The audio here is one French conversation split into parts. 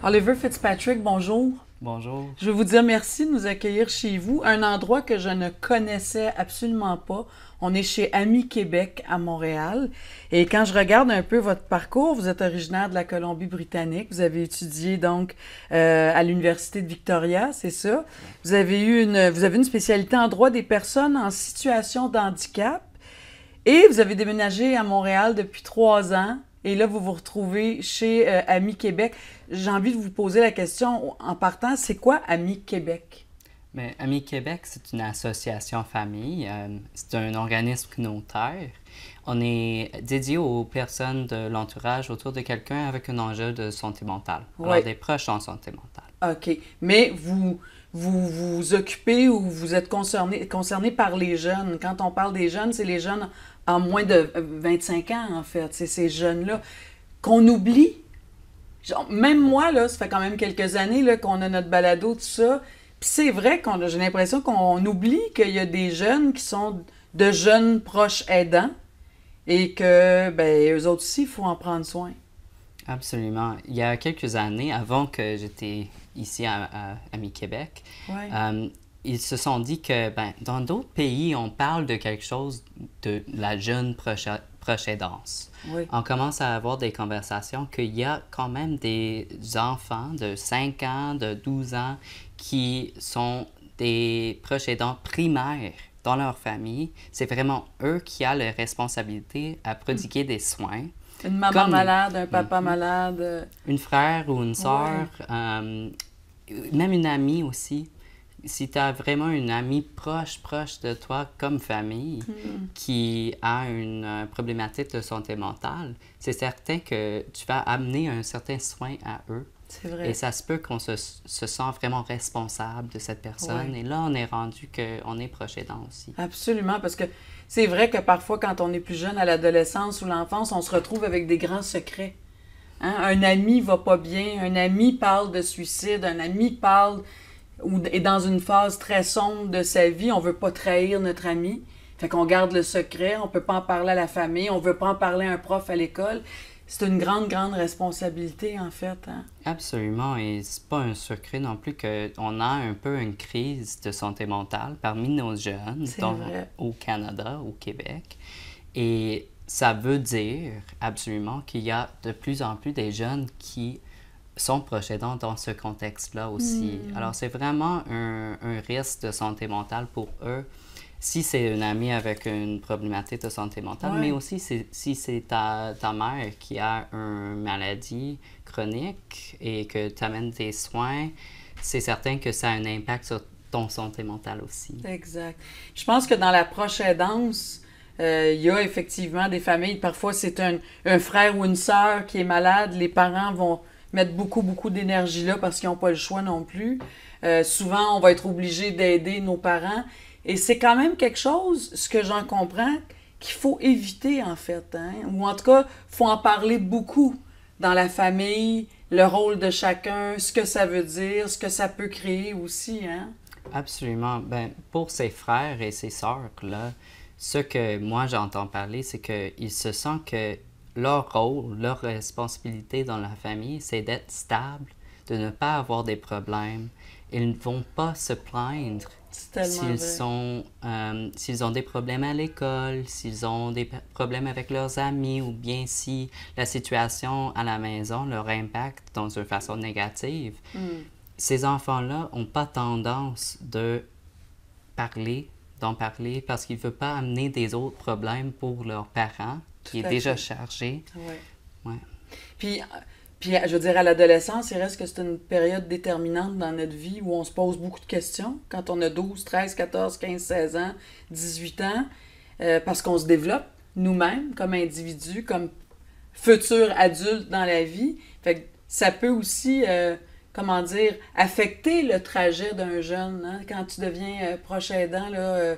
Oliver Fitzpatrick, bonjour. Bonjour. Je veux vous dire merci de nous accueillir chez vous, un endroit que je ne connaissais absolument pas. On est chez Amis Québec à Montréal. Et quand je regarde un peu votre parcours, vous êtes originaire de la Colombie-Britannique. Vous avez étudié donc à l'Université de Victoria, c'est ça. Vous avez une spécialité en droit des personnes en situation de handicap. Et vous avez déménagé à Montréal depuis 3 ans. Et là, vous vous retrouvez chez Amis Québec. J'ai envie de vous poser la question en partant, c'est quoi Amis Québec? Mais Amis Québec, c'est une association famille. C'est un organisme communautaire. On est dédié aux personnes de l'entourage autour de quelqu'un avec un enjeu de santé mentale. Alors, Oui. des proches en santé mentale. OK. Mais vous occupez ou vous êtes concerné par les jeunes. Quand on parle des jeunes, c'est les jeunes en moins de 25 ans, en fait. C'est ces jeunes-là qu'on oublie. Genre, même moi, là, ça fait quand même quelques années là, qu'on a notre balado, tout ça. Puis c'est vrai j'ai l'impression qu'on oublie qu'il y a des jeunes qui sont de jeunes proches aidants et que, ben, eux autres aussi, il faut en prendre soin. Absolument. Il y a quelques années, avant que j'étais ici à Amis Québec, Ouais. ils se sont dit que dans d'autres pays, on parle de quelque chose de la jeune proche aidance. Oui. On commence à avoir des conversations qu'il y a quand même des enfants de 5 ans, de 12 ans qui sont des proches aidants primaires dans leur famille. C'est vraiment eux qui ont la responsabilité à prodiguer des soins. Une maman Comme malade, un papa malade. une frère ou une sœur, même une amie aussi. Si tu as vraiment une amie proche de toi comme famille qui a une problématique de santé mentale, c'est certain que tu vas amener un certain soin à eux. C'est vrai. Et ça se peut qu'on se sent vraiment responsable de cette personne. Ouais. Et là, on est rendu qu'on est proche aidant aussi. Absolument, parce que c'est vrai que parfois, quand on est plus jeune, à l'adolescence ou l'enfance, on se retrouve avec des grands secrets. Hein? Un ami va pas bien, un ami parle de suicide, un ami parle ou est dans une phase très sombre de sa vie, on veut pas trahir notre ami. Fait qu'on garde le secret, on peut pas en parler à la famille, on veut pas en parler à un prof à l'école. C'est une grande, grande responsabilité, en fait. Hein? Absolument, et c'est pas un secret non plus qu'on a un peu une crise de santé mentale parmi nos jeunes Vrai. au Canada, au Québec. Et ça veut dire absolument qu'il y a de plus en plus des jeunes qui sont proches aidants dans ce contexte-là aussi. Alors, c'est vraiment un risque de santé mentale pour eux. Si c'est une amie avec une problématique de santé mentale, Ouais. mais aussi si c'est ta mère qui a une maladie chronique et que tu amènes des soins, c'est certain que ça a un impact sur ton santé mentale aussi. Exact. Je pense que dans la proche aidance, il y a effectivement des familles, parfois c'est un frère ou une sœur qui est malade, les parents vont mettre beaucoup, beaucoup d'énergie là parce qu'ils n'ont pas le choix non plus. Souvent, on va être obligé d'aider nos parents. Et c'est quand même quelque chose, ce que j'en comprends, qu'il faut éviter en fait. Hein? Ou en tout cas, il faut en parler beaucoup dans la famille, le rôle de chacun, ce que ça veut dire, ce que ça peut créer aussi. Hein? Absolument. Pour ses frères et ses sœurs-là, ce que moi j'entends parler, c'est qu'ils se sentent que leur rôle, leur responsabilité dans la famille, c'est d'être stable, de ne pas avoir des problèmes. Ils ne vont pas se plaindre s'ils ont des problèmes à l'école, s'ils ont des problèmes avec leurs amis ou bien si la situation à la maison leur impacte dans une façon négative. Ces enfants-là n'ont pas tendance d'en parler parce qu'ils ne veulent pas amener des autres problèmes pour leurs parents qui est déjà chargé. Ouais. Ouais. Puis, je veux dire, à l'adolescence, il reste que c'est une période déterminante dans notre vie où on se pose beaucoup de questions. Quand on a 12, 13, 14, 15, 16 ans, 18 ans, parce qu'on se développe nous-mêmes comme individus, comme futurs adultes dans la vie. Fait que ça peut aussi, affecter le trajet d'un jeune. Hein? Quand tu deviens proche aidant, là,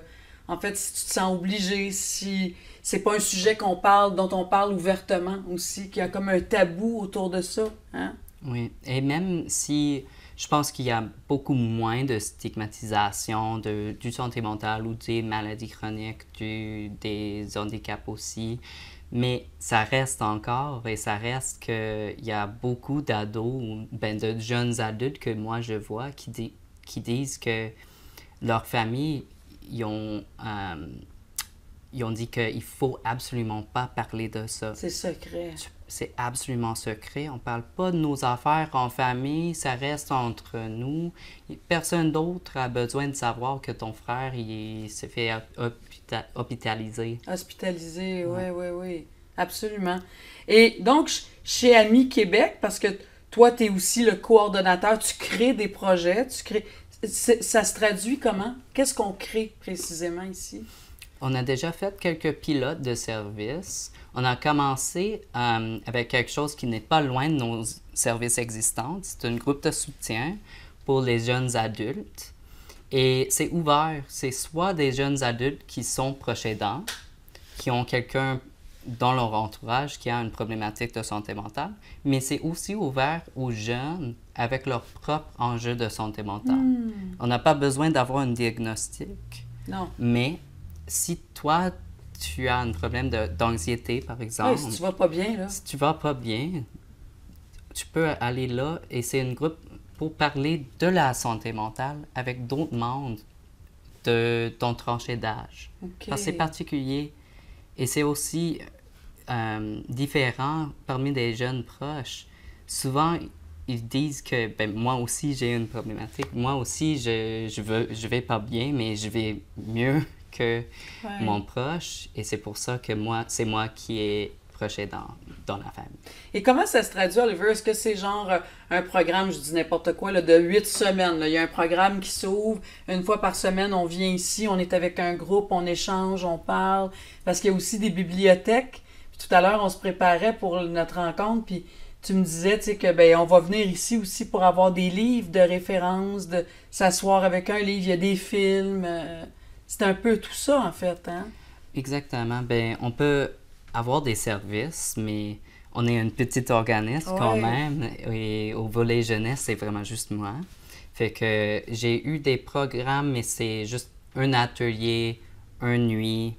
en fait, si tu te sens obligé, si c'est pas un sujet dont on parle ouvertement aussi, qu'il y a comme un tabou autour de ça. Hein? Oui, et même si je pense qu'il y a beaucoup moins de stigmatisation du santé mentale ou des maladies chroniques, des handicaps aussi, Mais ça reste encore, et ça reste qu'il y a beaucoup d'ados, ou ben, de jeunes adultes que moi je vois qui disent que leur famille, ils ont dit qu'il faut absolument pas parler de ça. C'est secret. C'est absolument secret. On parle pas de nos affaires en famille, ça reste entre nous. Personne d'autre a besoin de savoir que ton frère il s'est fait hospitaliser. Hospitalisé, oui, oui, oui. Absolument. Et donc, chez Amis Québec, parce que toi, tu es aussi le coordonnateur, tu crées des projets, ça se traduit comment? Qu'est-ce qu'on crée précisément ici? On a déjà fait quelques pilotes de services. On a commencé avec quelque chose qui n'est pas loin de nos services existants. C'est un groupe de soutien pour les jeunes adultes. Et c'est ouvert. C'est soit des jeunes adultes qui sont proches aidants, qui ont quelqu'un dans leur entourage qui a une problématique de santé mentale, mais c'est aussi ouvert aux jeunes avec leur propre enjeu de santé mentale. On n'a pas besoin d'avoir un diagnostic. Non. Mais si toi, tu as un problème d'anxiété, par exemple... Oui, si tu vas pas bien, là. Si tu vas pas bien, tu peux aller là et c'est un groupe pour parler de la santé mentale avec d'autres membres de ton tranché d'âge. OK. Parce que c'est particulier et c'est aussi différent parmi des jeunes proches. Souvent, ils disent que ben, moi aussi j'ai une problématique, moi aussi je vais pas bien, mais je vais mieux que mon proche, et c'est pour ça que c'est moi qui est proche dans la famille. Et comment ça se traduit, Oliver? Est-ce que c'est genre un programme, je dis n'importe quoi, là, de 8 semaines? Là. Il y a un programme qui s'ouvre, une fois par semaine, on vient ici, on est avec un groupe, on échange, on parle, parce qu'il y a aussi des bibliothèques. Puis tout à l'heure, on se préparait pour notre rencontre, puis tu me disais, tu sais, que ben on va venir ici aussi pour avoir des livres de référence, de s'asseoir avec un livre, il y a des films... C'est un peu tout ça, en fait, hein? Exactement. Ben, on peut avoir des services, mais on est un petit organisme quand même. Et au volet jeunesse, c'est vraiment juste moi. Fait que j'ai eu des programmes, mais c'est juste un atelier, une nuit.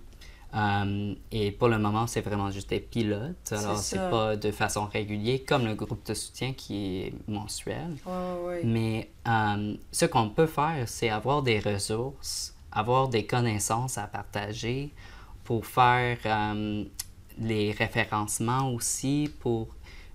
Et pour le moment, c'est vraiment juste des pilotes. Alors, c'est pas de façon régulière, comme le groupe de soutien qui est mensuel. Mais ce qu'on peut faire, c'est avoir des ressources, avoir des connaissances à partager pour faire les référencements aussi, pour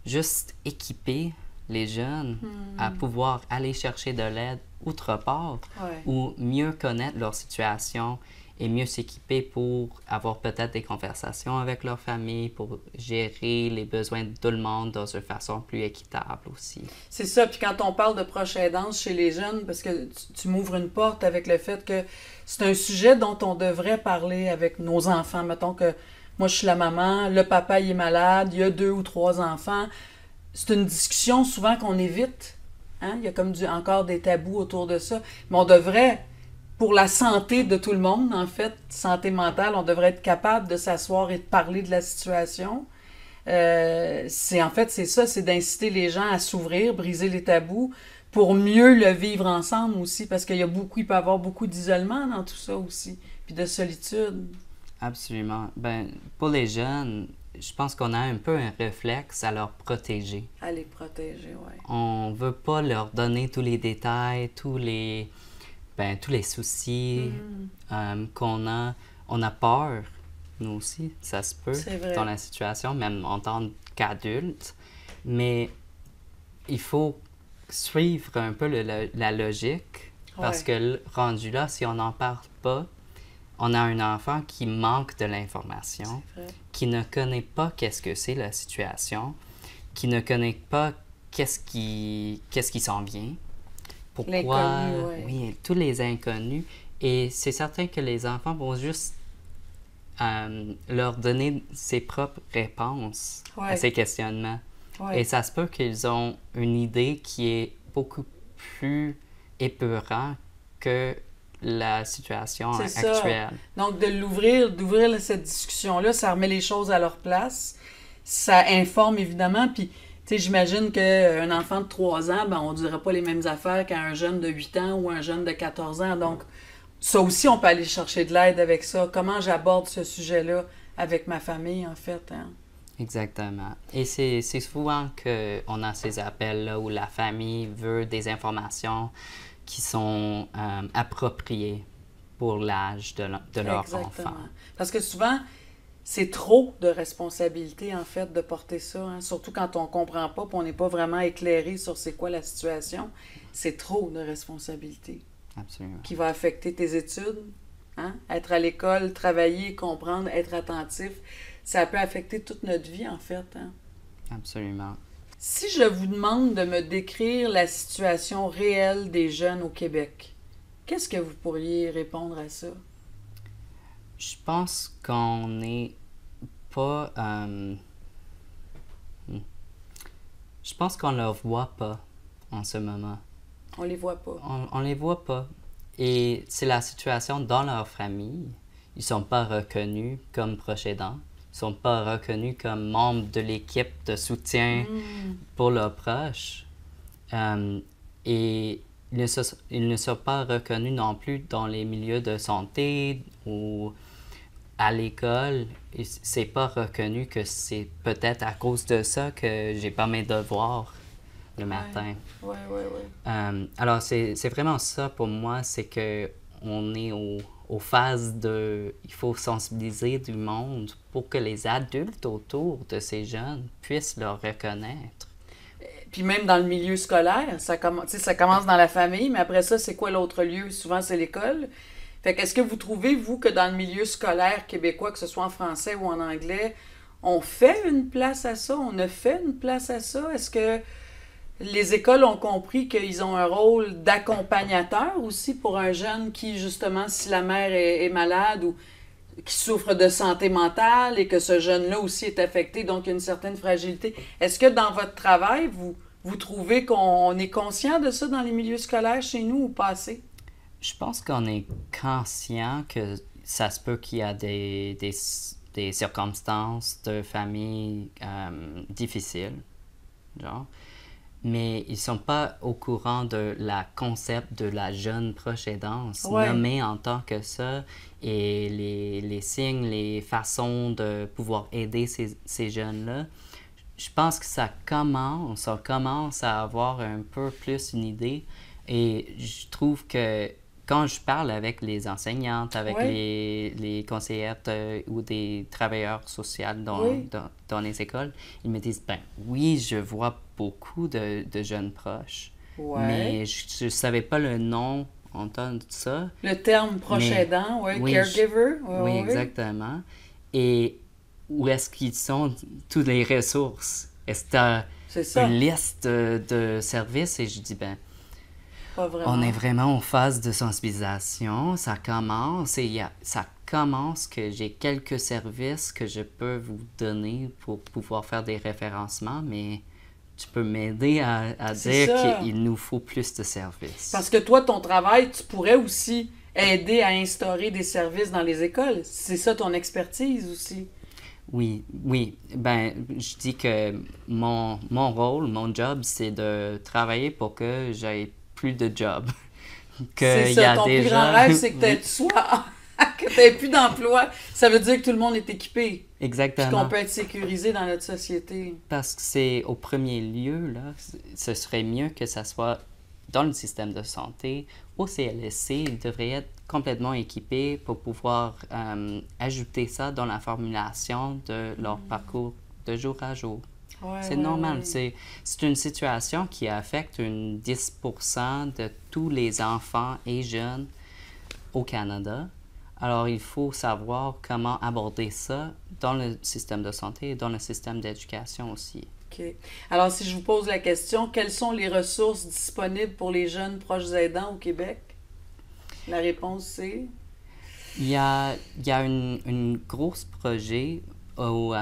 juste équiper les jeunes à pouvoir aller chercher de l'aide autre part ou mieux connaître leur situation et mieux s'équiper pour avoir peut-être des conversations avec leur famille, pour gérer les besoins de tout le monde dans une façon plus équitable aussi. C'est ça, puis quand on parle de proche aidance chez les jeunes, parce que tu m'ouvres une porte avec le fait que c'est un sujet dont on devrait parler avec nos enfants. Mettons que moi je suis la maman, le papa il est malade, il y a 2 ou 3 enfants. C'est une discussion souvent qu'on évite. Hein? Il y a comme encore des tabous autour de ça. Mais on devrait... Pour la santé de tout le monde, en fait, santé mentale, on devrait être capable de s'asseoir et de parler de la situation. C'est ça, c'est d'inciter les gens à s'ouvrir, briser les tabous, pour mieux le vivre ensemble aussi, parce qu'il peut y avoir beaucoup d'isolement dans tout ça aussi, puis de solitude. Absolument. Ben, pour les jeunes, je pense qu'on a un peu un réflexe à leur protéger. À les protéger, oui. On veut pas leur donner tous les détails, tous les soucis qu'on a. On a peur, nous aussi, ça se peut, dans la situation, même en tant qu'adulte. Mais il faut suivre un peu la logique, parce que rendu là, si on n'en parle pas, on a un enfant qui manque de l'information, qui ne connaît pas qu'est-ce que c'est la situation, qui ne connaît pas qu'est-ce qui s'en vient. Pourquoi? Oui, tous les inconnus. Et c'est certain que les enfants vont juste leur donner ses propres réponses à ces questionnements. Et ça se peut qu'ils ont une idée qui est beaucoup plus épeurante que la situation actuelle. Donc, d'ouvrir cette discussion-là, ça remet les choses à leur place. Ça informe, évidemment, puis tu sais, j'imagine qu'un enfant de 3 ans, ben, on ne dirait pas les mêmes affaires qu'un jeune de 8 ans ou un jeune de 14 ans. Donc, ça aussi, on peut aller chercher de l'aide avec ça. Comment j'aborde ce sujet-là avec ma famille, en fait. Hein. Exactement. Et c'est souvent qu'on a ces appels-là où la famille veut des informations qui sont appropriées pour l'âge de leur enfant. Parce que souvent, c'est trop de responsabilité, en fait, de porter ça. Hein. Surtout quand on ne comprend pas et on n'est pas vraiment éclairé sur c'est quoi la situation. C'est trop de responsabilité. Absolument. Qui va affecter tes études. Hein? Être à l'école, travailler, comprendre, être attentif. Ça peut affecter toute notre vie, en fait. Hein? Absolument. Si je vous demande de me décrire la situation réelle des jeunes au Québec, qu'est-ce que vous pourriez répondre à ça? Je pense qu'on n'est pas... Je pense qu'on ne leur voit pas en ce moment. On les voit pas. On les voit pas. Et c'est la situation dans leur famille. Ils sont pas reconnus comme proches aidants. Ils sont pas reconnus comme membres de l'équipe de soutien pour leurs proches. Et ils ne sont pas reconnus non plus dans les milieux de santé ou à l'école. C'est pas reconnu que c'est peut-être à cause de ça que j'ai pas mes devoirs le matin. Oui. Alors, c'est vraiment ça pour moi, c'est que on est aux phases de... Il faut sensibiliser du monde pour que les adultes autour de ces jeunes puissent le reconnaître. Puis même dans le milieu scolaire, ça commence dans la famille, mais après ça, c'est quoi l'autre lieu? Souvent, c'est l'école. Fait qu'est-ce que vous trouvez, vous, que dans le milieu scolaire québécois, que ce soit en français ou en anglais, on fait une place à ça? On a fait une place à ça? Est-ce que les écoles ont compris qu'ils ont un rôle d'accompagnateur aussi pour un jeune qui, justement, si la mère est malade ou qui souffre de santé mentale et que ce jeune-là aussi est affecté, donc il y a une certaine fragilité. Est-ce que dans votre travail, vous trouvez qu'on est conscient de ça dans les milieux scolaires chez nous ou pas assez? Je pense qu'on est conscient que ça se peut qu'il y a des circonstances de famille difficiles, genre. Mais ils sont pas au courant de la concept de la jeune proche aidance, nommée en tant que ça, et les signes, les façons de pouvoir aider ces jeunes-là. Je pense que on commence à avoir un peu plus une idée, et je trouve que quand je parle avec les enseignantes, avec les conseillères ou des travailleurs sociaux dans les écoles, ils me disent, ben oui, je vois beaucoup de jeunes proches, mais je ne savais pas le nom en tant que ça. Le terme proche aidant, caregiver. Oui, exactement. Et où est-ce qu'ils sont, toutes les ressources? Est-ce que tu as une liste de services? Et je dis, ben, on est vraiment en phase de sensibilisation. Ça commence que j'ai quelques services que je peux vous donner pour pouvoir faire des référencements, mais tu peux m'aider à dire qu'il nous faut plus de services. Parce que toi, ton travail, tu pourrais aussi aider à instaurer des services dans les écoles. C'est ça ton expertise aussi. Oui. Ben, je dis que mon rôle, mon job, c'est de travailler pour que j'aie plus de job. C'est ça, ton plus grand rêve, c'est que tu n'aies plus d'emploi. Ça veut dire que tout le monde est équipé. Exactement. Puis qu'on peut être sécurisé dans notre société. Parce que c'est au premier lieu, là, ce serait mieux que ça soit dans le système de santé. Au CLSC, ils devraient être complètement équipés pour pouvoir ajouter ça dans la formulation de leur parcours de jour à jour. C'est normal. C'est une situation qui affecte 10% de tous les enfants et jeunes au Canada. Alors, il faut savoir comment aborder ça dans le système de santé et dans le système d'éducation aussi. OK. Alors, si je vous pose la question, quelles sont les ressources disponibles pour les jeunes proches aidants au Québec? La réponse, c'est? Il y a un gros projet au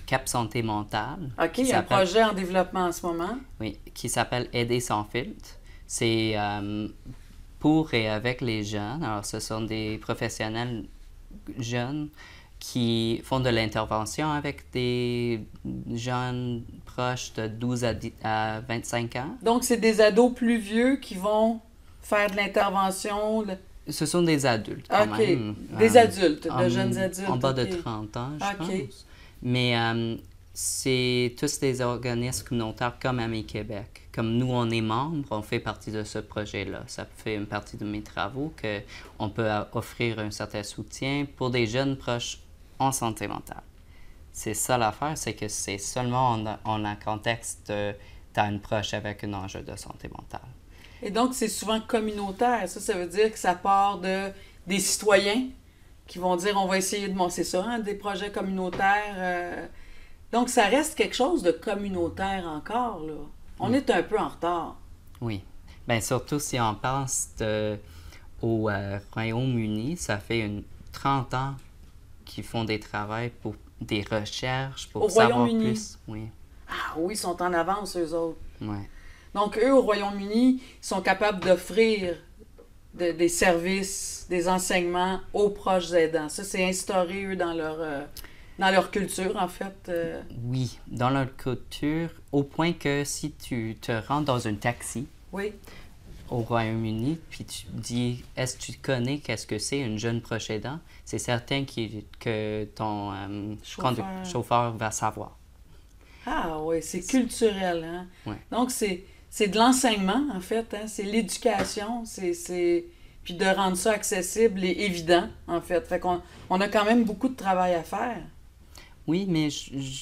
Cap Santé mentale. OK, il y a un projet en développement en ce moment. Oui, qui s'appelle Aider sans filtre. C'est pour et avec les jeunes. Alors, ce sont des professionnels jeunes qui font de l'intervention avec des jeunes proches de 12 à 25 ans. Donc, c'est des ados plus vieux qui vont faire de l'intervention Ce sont des adultes, quand OK. même. Des adultes, de jeunes adultes. En bas de OK. 30 ans, je OK. pense. Mais c'est tous des organismes communautaires comme Amis Québec. Comme nous, on est membres, on fait partie de ce projet-là. Ça fait une partie de mes travaux qu'on peut offrir un certain soutien pour des jeunes proches en santé mentale. C'est ça l'affaire, c'est que c'est seulement en un contexte t'as une proche avec un enjeu de santé mentale. Et donc, c'est souvent communautaire. Ça veut dire que ça part des citoyens qui vont dire on va essayer de monter ça, hein, des projets communautaires. Donc, ça reste quelque chose de communautaire encore, là. On est un peu en retard. Oui. Bien, surtout si on pense au Royaume-Uni, ça fait 30 ans qu'ils font des travaux pour des recherches, pour savoir plus. Oui. Ah oui, ils sont en avance, eux autres. Oui. Donc, eux, au Royaume-Uni, ils sont capables d'offrir des services, des enseignements aux proches aidants. Ça, c'est instauré, eux, dans leur culture, en fait. Oui, dans leur culture, au point que si tu te rends dans un taxi Oui. au Royaume-Uni, puis tu dis, est-ce que tu connais qu'est-ce que c'est une jeune proche aidant, c'est certain que ton chauffeur va savoir. Ah oui, c'est culturel, hein? Ouais. Donc, c'est de l'enseignement, en fait, hein? C'est l'éducation, puis de rendre ça accessible et évident, en fait. Fait qu'on a quand même beaucoup de travail à faire. Oui, mais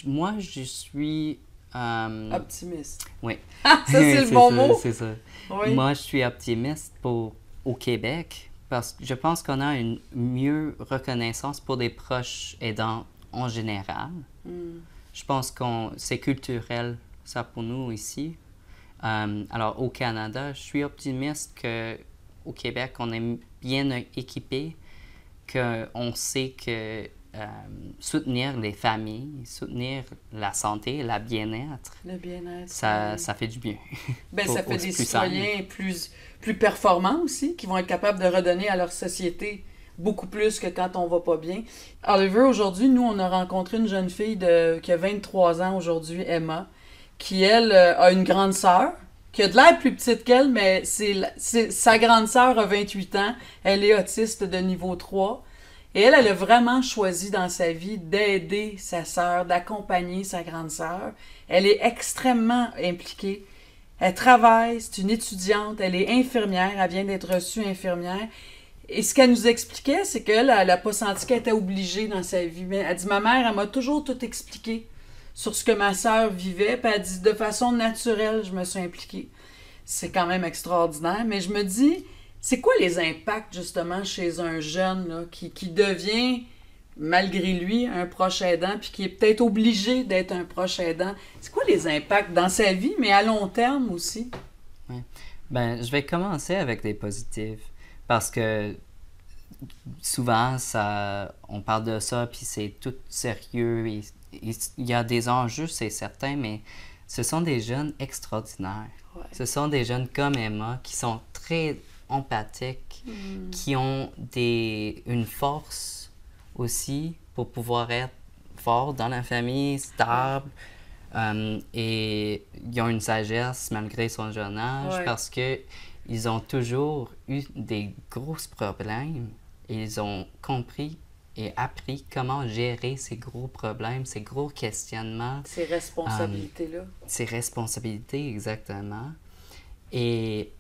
moi, je suis... Optimiste. Oui. Ah, ça, c'est le bon mot? C'est ça. Oui. Moi, je suis optimiste au Québec parce que je pense qu'on a une mieux reconnaissance pour des proches aidants en général. Je pense c'est culturel, ça, pour nous, ici. Alors, au Canada, je suis optimiste qu'au Québec, on est bien équipé, qu'on sait que soutenir les familles, soutenir la santé, le bien-être, Le bien-être. ça fait du bien. Ben, ça fait des citoyens plus performants aussi, qui vont être capables de redonner à leur société beaucoup plus que quand on va pas bien. Oliver, aujourd'hui, nous, on a rencontré une jeune fille qui a 23 ans aujourd'hui, Emma, qui, elle, a une grande sœur, qui a de l'air plus petite qu'elle, mais sa grande sœur a 28 ans. Elle est autiste de niveau 3. Et elle a vraiment choisi dans sa vie d'aider sa sœur, d'accompagner sa grande sœur. Elle est extrêmement impliquée. Elle travaille, c'est une étudiante, elle est infirmière, elle vient d'être reçue infirmière. Et ce qu'elle nous expliquait, c'est qu'elle n'a pas senti qu'elle était obligée dans sa vie. Mais elle dit, ma mère, elle m'a toujours tout expliqué sur ce que ma sœur vivait. Puis elle dit, de façon naturelle, je me suis impliquée. C'est quand même extraordinaire. Mais je me dis, c'est quoi les impacts, justement, chez un jeune là, qui devient, malgré lui, un proche aidant, puis qui est peut-être obligé d'être un proche aidant? C'est quoi les impacts dans sa vie, mais à long terme aussi? Oui. Ben, je vais commencer avec des positifs. Parce que souvent, on parle de ça, puis c'est tout sérieux. Il y a des enjeux, c'est certain, mais ce sont des jeunes extraordinaires. Ouais. Ce sont des jeunes comme Emma qui sont très empathiques, qui ont une force aussi pour pouvoir être forts dans la famille, stables. Et ils ont une sagesse malgré son jeune âge parce que ils ont toujours eu des gros problèmes et ils ont compris et appris comment gérer ces gros problèmes, ces gros questionnements. Ces responsabilités-là. Ces responsabilités, exactement. Et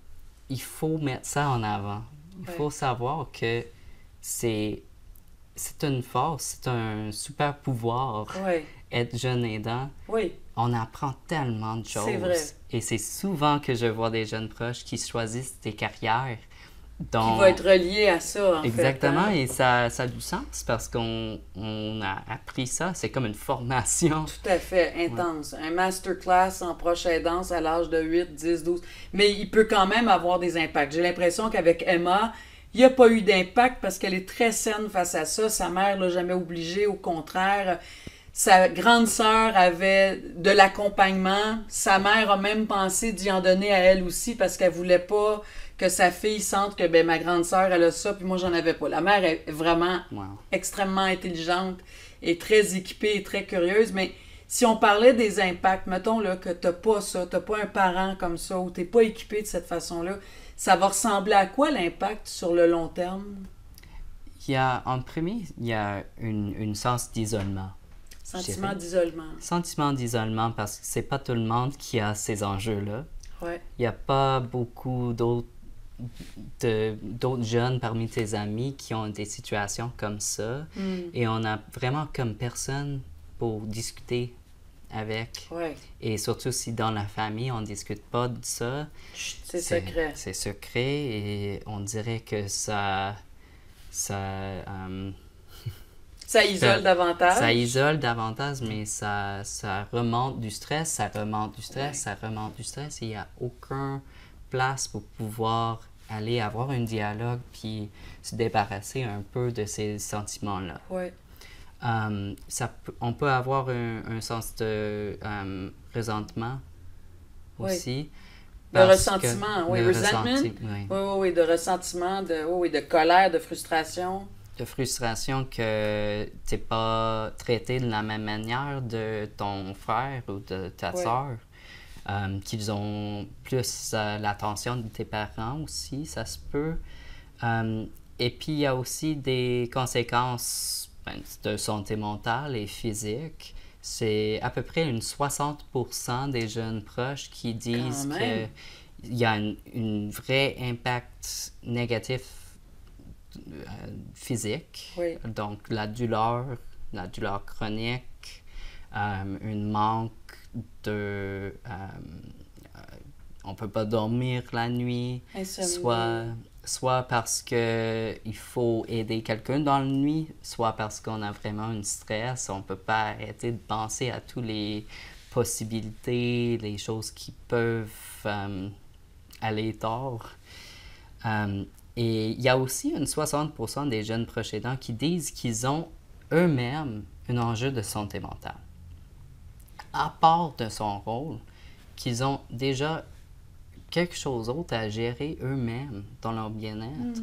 il faut mettre ça en avant. Il faut savoir que c'est une force, c'est un super pouvoir, être jeune aidant. Oui. On apprend tellement de choses. C'est vrai. Et c'est souvent que je vois des jeunes proches qui choisissent des carrières. Qui va être relié à ça, en exactement, fait. Exactement, et ça a du sens parce qu'on a appris ça. C'est comme une formation. Tout à fait, intense. Un masterclass en proche aidance à l'âge de 8, 10, 12. Mais il peut quand même avoir des impacts. J'ai l'impression qu'avec Emma, il n'y a pas eu d'impact parce qu'elle est très saine face à ça. Sa mère ne l'a jamais obligée, au contraire. Sa grande sœur avait de l'accompagnement. Sa mère a même pensé d'y en donner à elle aussi parce qu'elle voulait pas que sa fille sente que ben, ma grande sœur, elle a ça, puis moi, j'en avais pas. La mère est vraiment extrêmement intelligente et très équipée et très curieuse. Mais si on parlait des impacts, mettons là, que t'as pas ça, t'as pas un parent comme ça ou t'es pas équipé de cette façon-là, Ça va ressembler à quoi l'impact sur le long terme? En premier, il y a une sens d'isolement. Sentiment d'isolement. Sentiment d'isolement parce que c'est pas tout le monde qui a ces enjeux-là. Ouais. Il n'y a pas beaucoup d'autres jeunes parmi tes amis qui ont des situations comme ça. Et on a vraiment comme personne pour discuter avec. Ouais. Et surtout si dans la famille, on ne discute pas de ça. C'est secret. C'est secret et on dirait que ça isole davantage. Ça isole davantage, mais ça remonte du stress, ça remonte du stress, ça remonte du stress. Et il n'y a aucune place pour pouvoir aller avoir un dialogue puis se débarrasser un peu de ces sentiments-là. Oui. On peut avoir un sens de ressentement aussi. De ressentiment, oui, resentment. Oui, de ressentiment, de colère, de frustration. De frustration que tu n'es pas traité de la même manière de ton frère ou de ta sœur. Qu'ils ont plus l'attention de tes parents aussi, ça se peut. Et puis, il y a aussi des conséquences de santé mentale et physique. C'est à peu près 60% des jeunes proches qui disent qu'il y a un vrai impact négatif physique. Oui. Donc, la douleur chronique, une manque de... on peut pas dormir la nuit, soit parce qu'il faut aider quelqu'un dans la nuit, soit parce qu'on a vraiment un stress, on peut pas arrêter de penser à toutes les possibilités, les choses qui peuvent aller tort. Et il y a aussi 60% des jeunes proches aidants qui disent qu'ils ont eux-mêmes un enjeu de santé mentale. À part de son rôle, qu'ils ont déjà quelque chose d'autre à gérer eux-mêmes dans leur bien-être.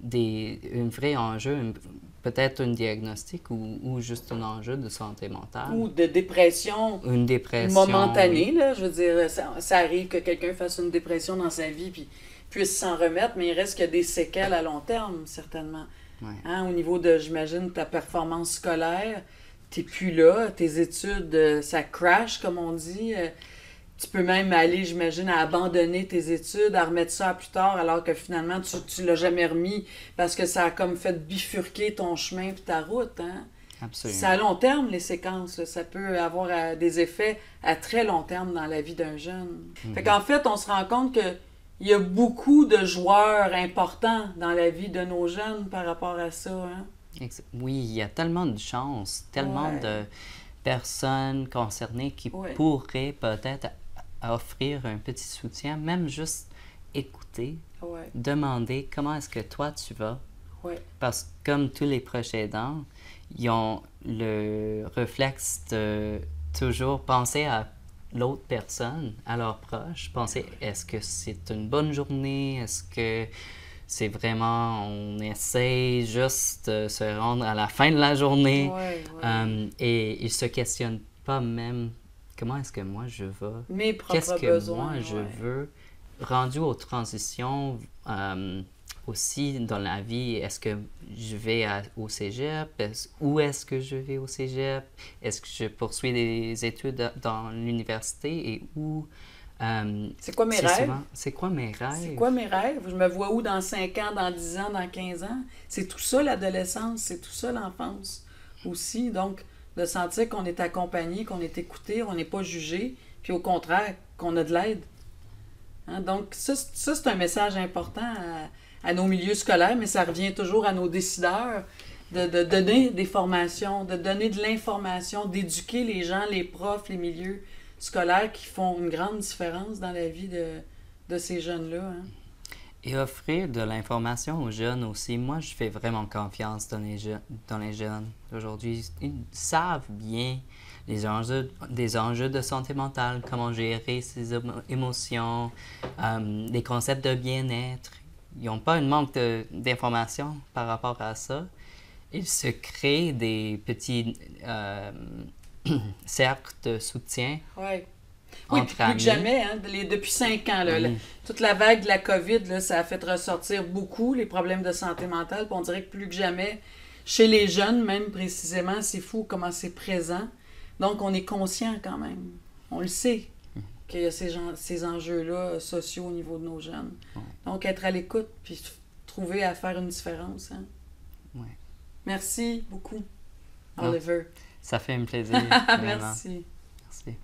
Un vrai enjeu, peut-être un diagnostic ou juste un enjeu de santé mentale. Ou de dépression. Une dépression. Momentanée, là. Je veux dire, ça arrive que quelqu'un fasse une dépression dans sa vie puis puisse s'en remettre, mais il reste qu'il y a des séquelles à long terme, certainement. Ouais. Hein, au niveau de, j'imagine, ta performance scolaire, t'es plus là, tes études, ça crash, comme on dit. Tu peux même aller, j'imagine, à abandonner tes études, à remettre ça à plus tard, alors que finalement, tu l'as jamais remis parce que ça a comme fait bifurquer ton chemin puis ta route. Hein? Absolument. C'est à long terme, les séquences. Là. Ça peut avoir des effets à très long terme dans la vie d'un jeune. Fait qu'en fait, on se rend compte que il y a beaucoup de joueurs importants dans la vie de nos jeunes par rapport à ça. Hein? Oui, il y a tellement de chances, tellement de personnes concernées qui pourraient peut-être offrir un petit soutien, même juste écouter, demander comment est-ce que toi tu vas. Parce que comme tous les proches aidants, ils ont le réflexe de toujours penser à l'autre personne, à leurs proches, penser est-ce que c'est une bonne journée, est-ce que c'est vraiment, on essaie juste de se rendre à la fin de la journée et ils ne se questionnent pas même comment est-ce que moi je vais, mes propres qu'est-ce que besoins, moi je veux, rendu aux transitions aussi dans la vie, est-ce que je vais au cégep, où est-ce que je vais au cégep, est-ce que je poursuis des études dans l'université et où... c'est quoi mes rêves? C'est quoi mes rêves? C'est quoi mes rêves? Je me vois où dans 5 ans, dans 10 ans, dans 15 ans? C'est tout ça l'adolescence, c'est tout ça l'enfance aussi. Donc, de sentir qu'on est accompagné, qu'on est écouté, on n'est pas jugé, puis au contraire, qu'on a de l'aide. Hein? Donc, ça c'est un message important à nos milieux scolaires, mais ça revient toujours à nos décideurs de donner des formations, de donner de l'information, d'éduquer les gens, les profs, les milieux scolaires qui font une grande différence dans la vie de ces jeunes-là. Hein. Et offrir de l'information aux jeunes aussi. Moi, je fais vraiment confiance dans les jeunes d'aujourd'hui. Ils savent bien des enjeux de santé mentale, comment gérer ses émotions, des concepts de bien-être. Ils n'ont pas un manque d'informations par rapport à ça. Ils se créent des petits cercles de soutien Oui, entre puis plus amis. que jamais, hein, depuis 5 ans, là, toute la vague de la COVID, là, ça a fait ressortir beaucoup les problèmes de santé mentale. Puis on dirait que plus que jamais, chez les jeunes, même précisément, c'est fou comment c'est présent. Donc, on est conscient quand même. On le sait qu'il y a ces enjeux-là sociaux au niveau de nos jeunes. Donc, être à l'écoute, puis trouver à faire une différence. Hein? Ouais. Merci beaucoup, Oliver. Ça fait un plaisir. Vraiment. Merci. Merci.